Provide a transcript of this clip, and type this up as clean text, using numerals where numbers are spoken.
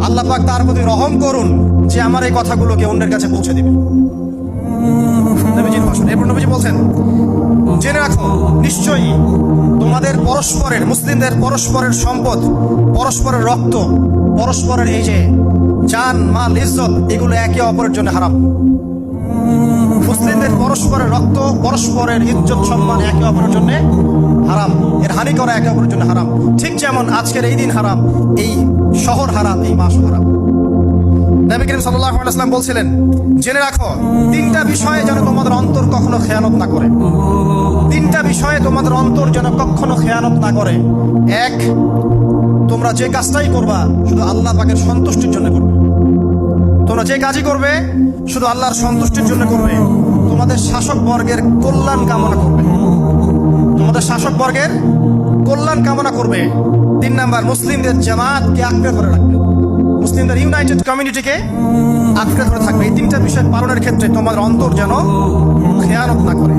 আল্লাহ পাক তার প্রতি রহম করুন যে আমার এই কথাগুলোকে অন্যের কাছে পৌঁছে দিবে। নবীজির ভাষণ। এরপর নবীজি বলছেন, জেনে রাখো নিশ্চয়ই তোমাদের পরস্পরের, মুসলিমদের পরস্পরের সম্পদ, পরস্পরের রক্ত, পরস্পরের এই যে জান মাল ইজ্জত, এগুলো একে অপরের জন্য হারাম। মুসলিমদের পরস্পরের রক্ত, পরস্পরের ইজ্জত সম্মান একে অপরের জন্য হারাম, এর হানি করা একে অপরের জন্য হারাম। ঠিক যেমন আজকের এই দিন হারাম, এই শহর হারাম, এই মাস হারাম। নবী করিম সাল্লাল্লাহু আলাইহি ওয়াসাল্লাম বলছিলেন, জেনে রাখো তিনটা বিষয়ে যেন তোমাদের অন্তর কখনো খেয়ানত না করে। তিনটা বিষয়ে তোমাদের অন্তর যেন কখনো খেয়ানত না করে। এক, তোমরা যে কাজটাই করবা শুধু আল্লাহ পাকের সন্তুষ্টির জন্য করবে। তোমরা যে কাজই করবে শুধু আল্লাহর সন্তুষ্টির জন্য করবে। তোমাদের শাসক বর্গের কল্যাণ কামনা করবে। তোমাদের শাসক বর্গের কল্যাণ কামনা করবে। 3 নাম্বার, মুসলিমদের জামাতকে আঁকড়ে ধরে রাখবে। মুসলিমদের ইউনাইটেড কমিউনিটিকে আঁকড়ে ধরে থাকবে। এই তিনটা বিষয় পালনের ক্ষেত্রে তোমাদের অন্তর যেন খেয়ানত না করে।